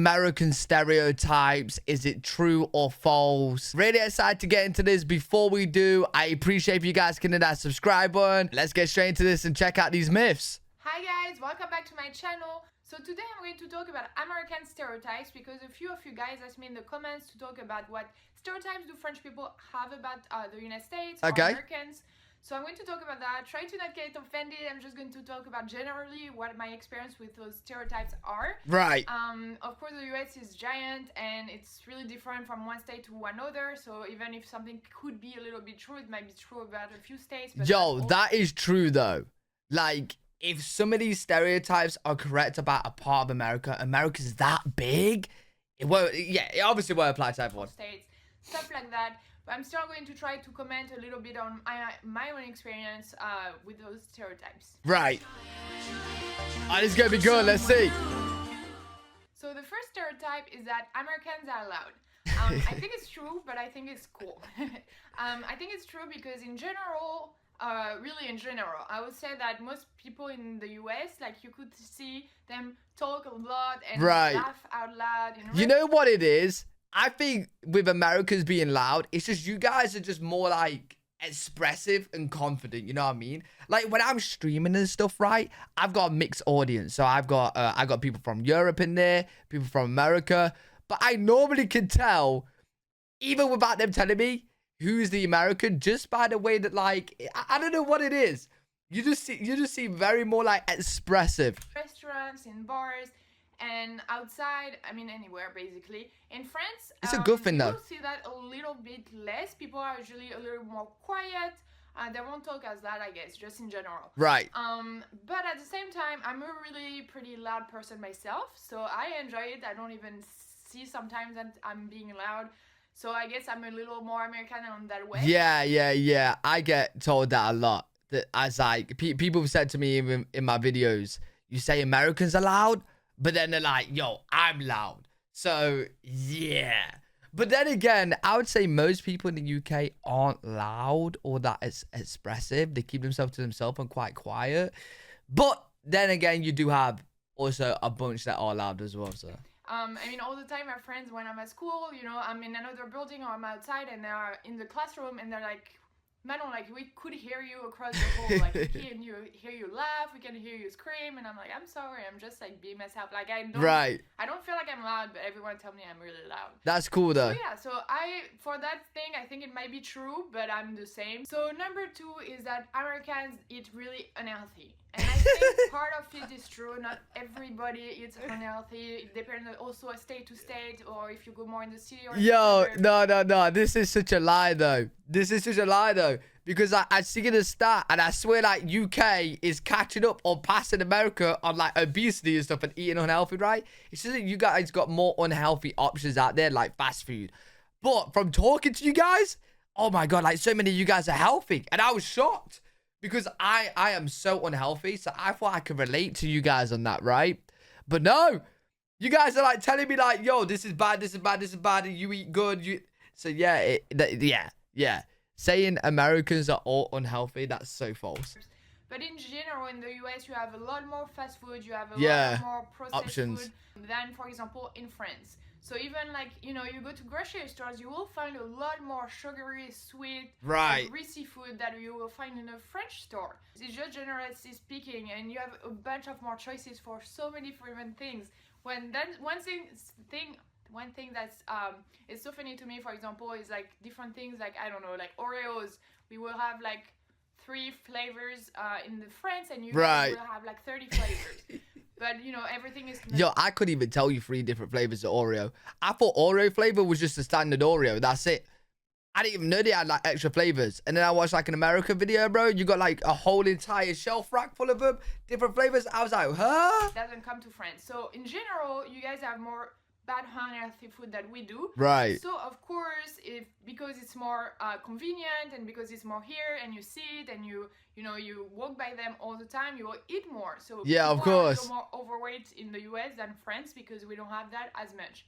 American stereotypes. Is it true or false? Really excited to get into this. Before we do, I appreciate if you guys can hit that subscribe button. Let's get straight into this and check out these myths. Hi guys, welcome back to my channel. So today I'm going to talk about American stereotypes because a few of you guys asked me in the comments to talk about what stereotypes do French people have about the United States or Americans. So I'm going to talk about that. Try to not get offended. I'm just going to talk about generally what my experience with those stereotypes are. Right. Of course, the US is giant and it's really different from one state to another. So even if something could be a little bit true, it might be true about a few states. But yo, that is true though. Like, if some of these stereotypes are correct about a part of America, America's that big, it won't. Yeah, it obviously won't apply to everyone. States, stuff like that. But I'm still going to try to comment a little bit on my own experience with those stereotypes. Right. Oh, this is going to be good. Let's see. So the first stereotype is that Americans are loud. I think it's true, but I think it's cool. I think it's true because in general, really in general, I would say that most people in the US, like you could see them talk a lot and laugh out loud. You know what it is? I think with Americans being loud, it's just you guys are just more like expressive and confident. You know what I mean? Like when I'm streaming and stuff, right? I've got a mixed audience. So I got people from Europe in there, people from America. But I normally can tell, even without them telling me, who's the American, just by the way that, like, I don't know what it is. You just see very more like expressive. Restaurants, in bars, and outside, I mean anywhere basically. In France, it's a good thing though. You see that a little bit less. People are usually a little more quiet. They won't talk as loud, I guess, just in general. Right. But at the same time, I'm a really pretty loud person myself, so I enjoy it. I don't even see sometimes that I'm being loud. So I guess I'm a little more American on that way. Yeah. I get told that a lot. That as like people have said to me even in my videos, you say Americans are loud, but then they're like, yo, I'm loud. So yeah. But then again, I would say most people in the UK aren't loud or that expressive. They keep themselves to themselves and quite quiet. But then again, you do have also a bunch that are loud as well. So. I mean, all the time, my friends, when I'm at school, you know, I'm in another building or I'm outside and they're in the classroom and they're like, Manon, like, we could hear you across the hall. Like, we can hear you laugh, we can hear you scream. And I'm like, I'm sorry, I'm just, like, being myself. Like, I don't feel like I'm loud, but everyone tell me I'm really loud. That's cool, though. So, yeah, so for that thing, I think it might be true, but I'm the same. So, number 2 is that Americans eat really unhealthy. And I think part of it is true. Not everybody eats unhealthy. It depends also state to state, or if you go more in the city. Or no. This is such a lie, though. Because I see the stat, and I swear, like, UK is catching up or passing America on, like, obesity and stuff and eating unhealthy, right? It's just that you guys got more unhealthy options out there, like fast food. But from talking to you guys, oh my God, like, so many of you guys are healthy. And I was shocked. Because I am so unhealthy, so I thought I could relate to you guys on that, right? But no, you guys are like telling me like, yo, this is bad, and you eat good. So yeah, saying Americans are all unhealthy, that's so false. But in general, in the US, you have a lot more fast food, you have a lot more processed food than, for example, in France. So even like, you know, you go to grocery stores, you will find a lot more sugary, sweet, greasy food that you will find in a French store. It's just generally speaking, and you have a bunch of more choices for so many different things. When then one thing that's is so funny to me, for example, is like different things like, I don't know, like Oreos. We will have like 3 flavors in the France, and you will have like 30 flavors. But, you know, everything is... Yo, I couldn't even tell you 3 different flavors of Oreo. I thought Oreo flavor was just a standard Oreo. That's it. I didn't even know they had, like, extra flavors. And then I watched, like, an American video, bro. You got, like, a whole entire shelf rack full of them. Different flavors. I was like, huh? It doesn't come to France. So, in general, you guys have more bad unhealthy food that we do. Right. So, of course, because it's more convenient and because it's more here and you see it and you walk by them all the time, you will eat more. So yeah, of course. Are more overweight in the US than France because we don't have that as much.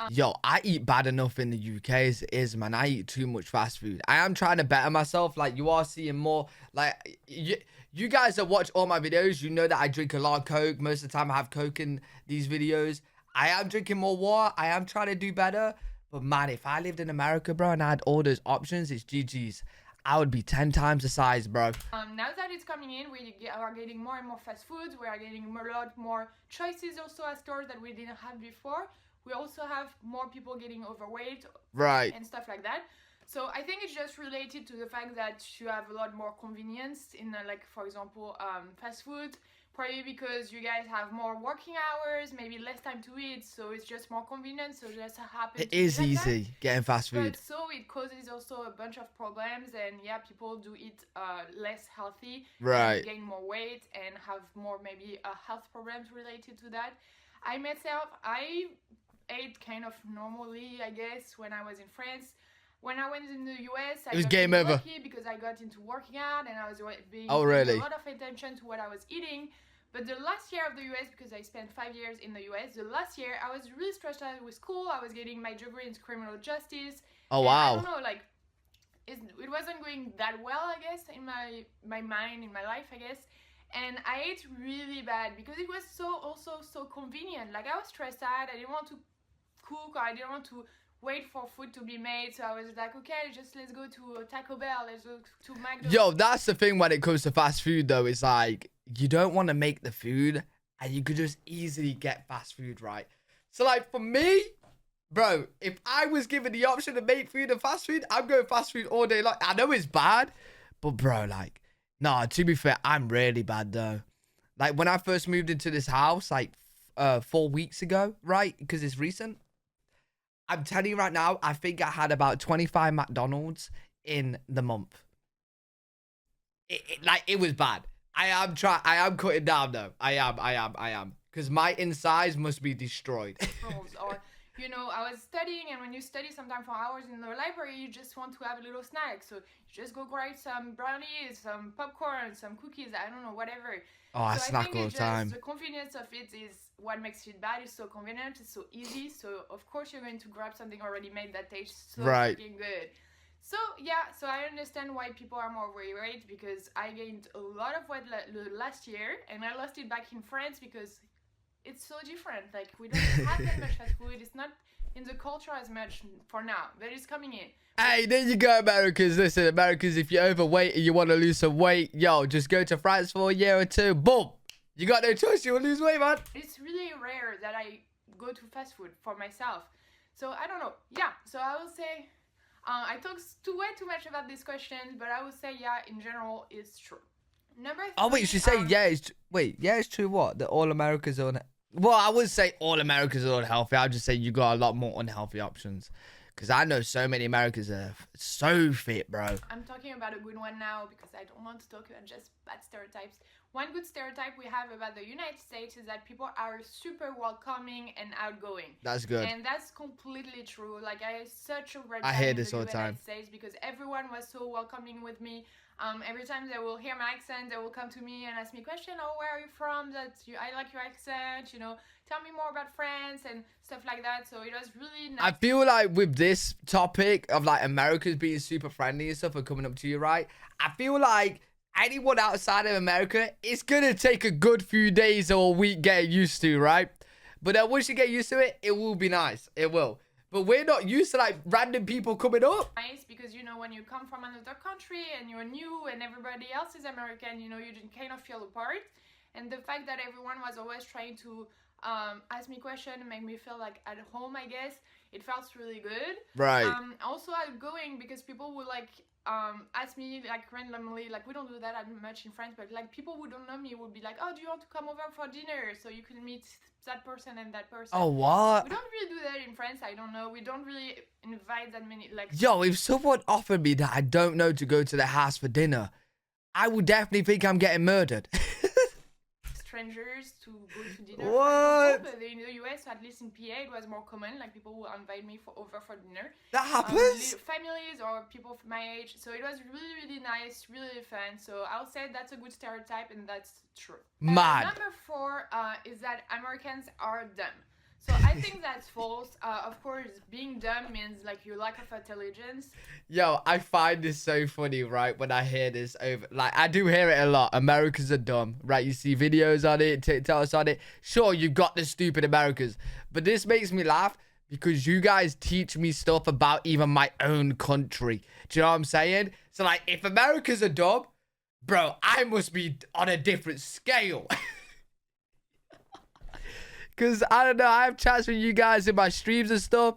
Yo, I eat bad enough in the UK as it is, man. I eat too much fast food. I am trying to better myself. Like, you are seeing more. Like, you guys that watch all my videos, you know that I drink a lot of Coke. Most of the time I have Coke in these videos. I am drinking more water. I am trying to do better. But man, if I lived in America, bro, and I had all those options, it's GG's. I would be 10 times the size, bro. Now that it's coming in, we are getting more and more fast foods. We are getting a lot more choices also at stores that we didn't have before. We also have more people getting overweight, right, and stuff like that. So I think it's just related to the fact that you have a lot more convenience in, like, for example, fast food. Probably because you guys have more working hours, maybe less time to eat, so it's just more convenient. So just happen. It is easy getting fast food. But so it causes also a bunch of problems, and yeah, people do eat less healthy, right? And gain more weight and have more maybe health problems related to that. I myself, I ate kind of normally, I guess, when I was in France. When I went in the US, I was game over lucky because I got into working out and I was being paying a lot of attention to what I was eating. But the last year of the US, because I spent 5 years in the US, the last year I was really stressed out with school. I was getting my degree in criminal justice. Oh, wow. I don't know, like, it wasn't going that well, I guess, in my mind, in my life, I guess. And I ate really bad because it was so convenient. Like, I was stressed out. I didn't want to cook, or I didn't want to wait for food to be made, so I was like, okay, let's go to Taco Bell, let's go to McDonald's. Yo, that's the thing when it comes to fast food, though. It's like, you don't want to make the food, and you could just easily get fast food, right? So, like, for me, bro, if I was given the option to make food and fast food, I'm going fast food all day long. I know it's bad, but, bro, like, nah, to be fair, I'm really bad, though. Like, when I first moved into this house, like, 4 weeks ago, right? Because it's recent. I'm telling you right now, I think I had about 25 McDonald's in the month. It was bad. I am cutting down though. I am. Because my insides must be destroyed. Or, you know, I was studying, and when you study sometimes for hours in the library, you just want to have a little snack. So you just go grab some brownies, some popcorn, some cookies, I don't know, whatever. Oh, I snack all the time. The convenience of it is what makes it bad. It's so convenient, it's so easy. So of course you're going to grab something already made that tastes so freaking good. So yeah, so I understand why people are more overweight, because I gained a lot of weight last year, and I lost it back in France because it's so different. Like, we don't have that much fast food. It's not in the culture as much for now, but it's coming in. Hey, there you go, Americans. Listen, Americans, if you're overweight and you want to lose some weight, yo, just go to France for a year or two. Boom. You got no choice. You will lose weight, man. It's really rare that I go to fast food for myself. So, I don't know. Yeah, so I will say, I talked way too much about this question, but I would say, yeah, in general, it's true. Number 3. Oh, wait, you should say, yeah, it's true what? That all Americans are... Well, I would say all Americans are unhealthy. I'd just say you got a lot more unhealthy options. Because I know so many Americans are so fit, bro. I'm talking about a good one now because I don't want to talk about just bad stereotypes. One good stereotype we have about the United States is that people are super welcoming and outgoing. That's good. And that's completely true. Like, I had such a great time in the United States because everyone was so welcoming with me. Every time they will hear my accent, they will come to me and ask me questions. Oh, where are you from? I like your accent, you know, tell me more about France and stuff like that. So it was really nice. I feel like with this topic of like Americans being super friendly and stuff and coming up to you, right? I feel like anyone outside of America, it's going to take a good few days or a week getting used to, right? But then once you get used to it, it will be nice. It will. But we're not used to like random people coming up. Nice, because you know, when you come from another country and you're new and everybody else is American, you know, you just kind of feel apart. And the fact that everyone was always trying to ask me questions and make me feel like at home, I guess, it felt really good. Right. Also outgoing, because people would like ask me like randomly, like we don't do that much in France, but like people who don't know me would be like, oh, do you want to come over for dinner so you can meet that person and that person? Oh, what? We don't really do that in France. I don't know. We don't really invite that many, like... Yo, if someone offered me that I don't know to go to their house for dinner, I would definitely think I'm getting murdered. Strangers to go to dinner. What? But in the US, at least in PA, it was more common. Like, people would invite me over for dinner. That happens? Families or people of my age. So it was really, really nice, really fun. So I'll say that's a good stereotype, and that's true. Mad. Number 4 is that Americans are dumb. So I think that's false. Of course, being dumb means like your lack of intelligence. Yo, I find this so funny, right? When I hear this over, like, I do hear it a lot. Americans are dumb, right? You see videos on it, TikToks on it. Sure, you've got the stupid Americans, but this makes me laugh because you guys teach me stuff about even my own country. Do you know what I'm saying? So, like, if Americans are dumb, bro, I must be on a different scale. Because, I don't know, I have chats with you guys in my streams and stuff.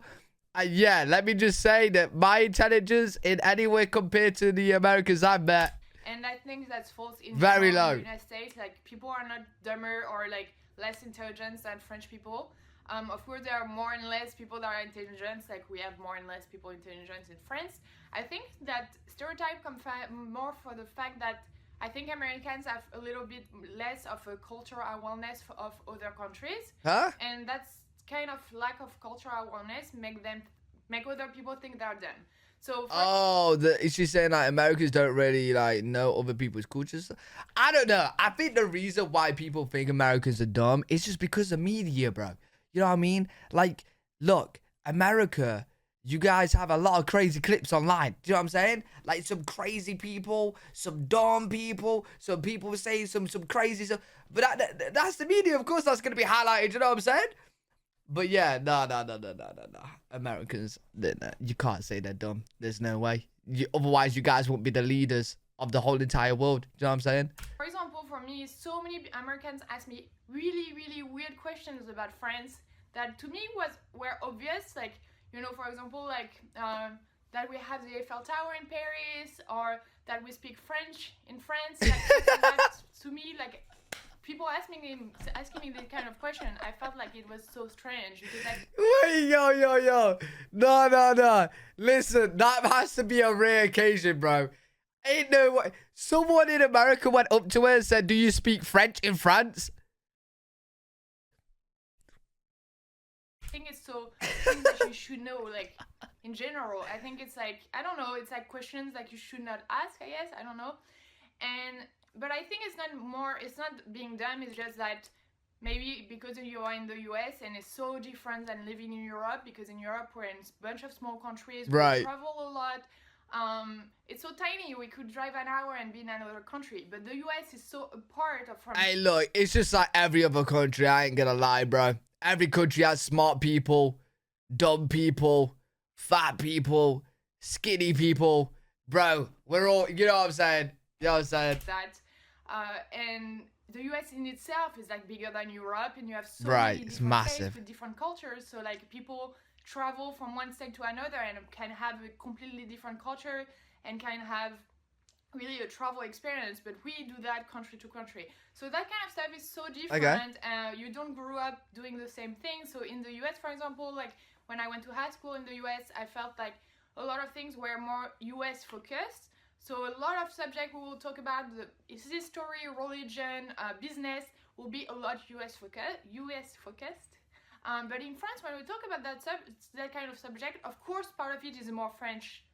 Yeah, let me just say that my intelligence in any way compared to the Americans I've met. And I think that's false in very low. In the United States. Like, people are not dumber or, like, less intelligent than French people. Of course, there are more and less people that are intelligent. Like, we have more and less people intelligent in France. I think that stereotype comes more for the fact that I think Americans have a little bit less of a cultural awareness of other countries. Huh? And that's kind of lack of cultural awareness make other people think they're dumb. So is she saying like Americans don't really like know other people's cultures? I don't know. I think the reason why people think Americans are dumb is just because of media, bro. You know what I mean? Like, look, America, you guys have a lot of crazy clips online. Do you know what I'm saying? Like some crazy people, some dumb people, some people saying some crazy stuff. But that's the media, of course. That's gonna be highlighted. You know what I'm saying? But yeah, no. Americans, you can't say they're dumb. There's no way. Otherwise, you guys won't be the leaders of the whole entire world. Do you know what I'm saying? For example, for me, so many Americans ask me really, really weird questions about France that to me were obvious. Like, you know, for example, like that we have the Eiffel Tower in Paris, or that we speak French in France. Like, that, to me, like, people asking me this kind of question, I felt like it was so strange because Wait, yo. No. Listen, that has to be a rare occasion, bro. Ain't no way. Someone in America went up to her and said, "Do you speak French in France?" I think it's so things that you should know, like, in general. I think it's like, I don't know, it's like questions that you should not ask, I guess. I don't know. But I think it's not being dumb, it's just that maybe because you are in the US and it's so different than living in Europe, because in Europe we're in a bunch of small countries, right. We travel a lot. It's so tiny, we could drive an hour and be in another country, but the US is so a part of... Hey, look, it's just like every other country, I ain't gonna lie, bro. Every country has smart people, dumb people, fat people, skinny people. Bro, we're all, you know what I'm saying? You know what I'm saying? And the US in itself is like bigger than Europe, and you have so right, many it's different massive. states with different cultures. So like people travel from one state to another and can have a completely different culture and can have really a travel experience, but we do that country to country. So that kind of stuff is so different. Okay. You don't grow up doing the same thing. So in the US, for example, like when I went to high school in the US, I felt like a lot of things were more US focused. So a lot of subjects we will talk about, history, religion, business, will be a lot US focused. But in France, when we talk about that kind of subject, of course, part of it is more French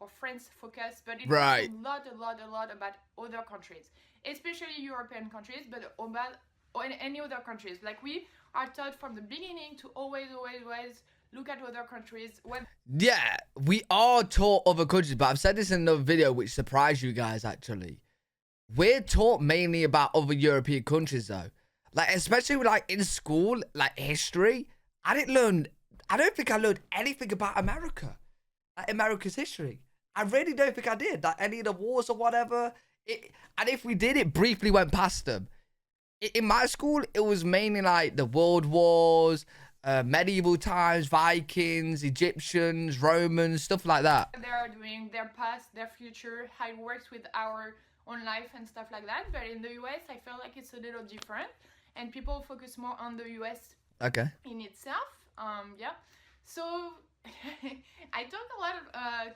or France focused, but it's right. a lot about other countries, especially European countries, but about any other countries. Like, we are taught from the beginning to always look at other countries. Yeah, we are taught other countries, but I've said this in another video which surprised you guys, actually. We're taught mainly about other European countries, though. Like, especially like in school, like history. I don't think I learned anything about America. Like America's history. I really don't think I did. Like any of the wars or whatever. And if we did, it briefly went past them. In my school, it was mainly like the world wars, medieval times, Vikings, Egyptians, Romans, stuff like that. They are doing their past, their future, how it works with our own life and stuff like that. But in the US, I feel like it's a little different, and people focus more on the US in itself. Yeah. So I talked a lot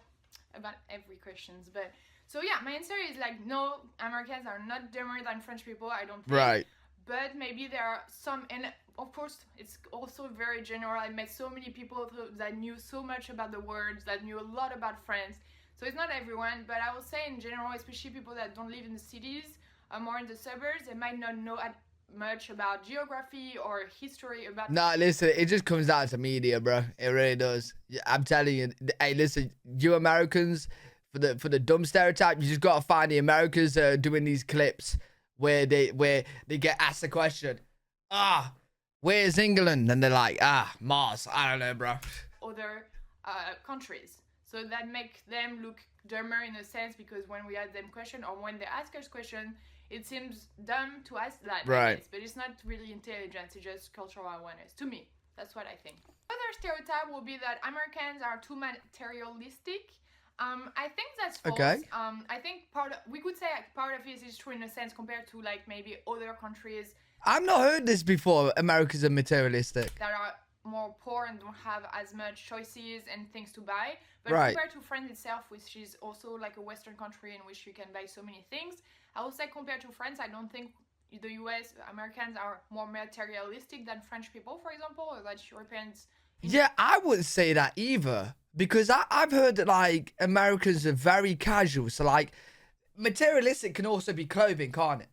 about every questions, but so yeah, my answer is like, no, Americans are not dumber than French people, I don't think. Right. But maybe there are some, and of course, it's also very general. I met so many people that knew so much about the words, that knew a lot about France. So it's not everyone, but I will say in general, especially people that don't live in the cities, more in the suburbs, they might not know much about geography or history about. No, listen, it just comes down to media, bro. It really does. I'm telling you. Hey, listen, you Americans, for the dumb stereotype, you just gotta find the Americans doing these clips where they get asked the question, where's England? And they're like, Mars. I don't know, bro. Other countries, so that make them look dumber in a sense, because when we ask them question or when they ask us question, it seems dumb to ask that, right? But it's not really intelligence, it's just cultural awareness. To me, that's what I think. Other stereotype will be that Americans are too materialistic. I think that's false. Okay. I think we could say part of it is true in a sense compared to like maybe other countries. I've not heard this before. Americans are materialistic. That are more poor and don't have as much choices and things to buy. But compared to France itself, which is also like a Western country in which you can buy so many things, I would say compared to France, I don't think the US, Americans are more materialistic than French people, for example, or that Europeans. Yeah, I wouldn't say that either. Because I've heard that, like, Americans are very casual. So, like, materialistic can also be clothing, can't it?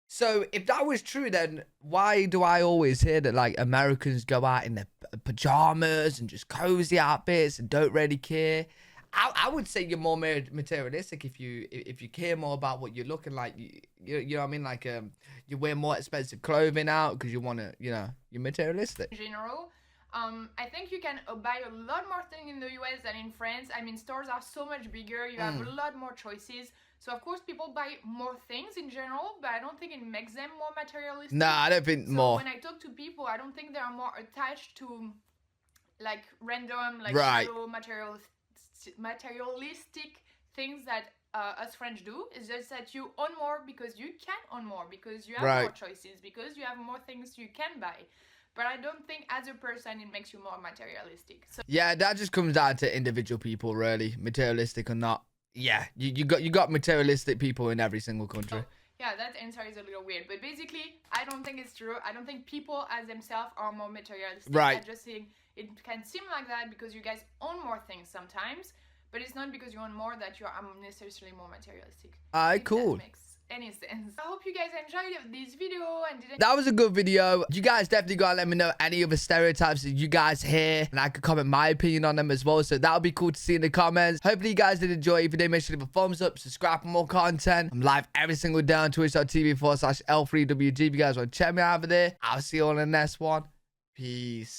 So, if that was true, then why do I always hear that, like, Americans go out in their pajamas and just cozy outfits and don't really care? I would say you're more materialistic if you care more about what you're looking like. You know what I mean? Like, you wear more expensive clothing out because you want to, you're materialistic. In general. I think you can buy a lot more things in the US than in France. I mean, stores are so much bigger. You have a lot more choices. So, of course, people buy more things in general, but I don't think it makes them more materialistic. No, I don't think more. When I talk to people, I don't think they are more attached to, like, random, like, materialistic things that us French do. It's just that you own more because you can own more, because you have more choices, because you have more things you can buy. But I don't think as a person it makes you more materialistic. So yeah, that just comes down to individual people, really, materialistic or not. Yeah, you got materialistic people in every single country. Yeah, that answer is a little weird, but basically, I don't think it's true. I don't think people as themselves are more materialistic. Right. I just think it can seem like that because you guys own more things sometimes, but it's not because you own more that you are necessarily more materialistic. Alright, cool. That makes any sense. I hope you guys enjoyed this video and didn't. That was a good video. You guys definitely gotta let me know any other stereotypes that you guys hear, and I could comment my opinion on them as well. So that would be cool to see in the comments. Hopefully you guys did enjoy. If you did, make sure to leave a thumbs up, subscribe for more content. I'm live every single day on twitch.tv/L3WG. If you guys want to check me out over there, I'll see you all in the next one. Peace.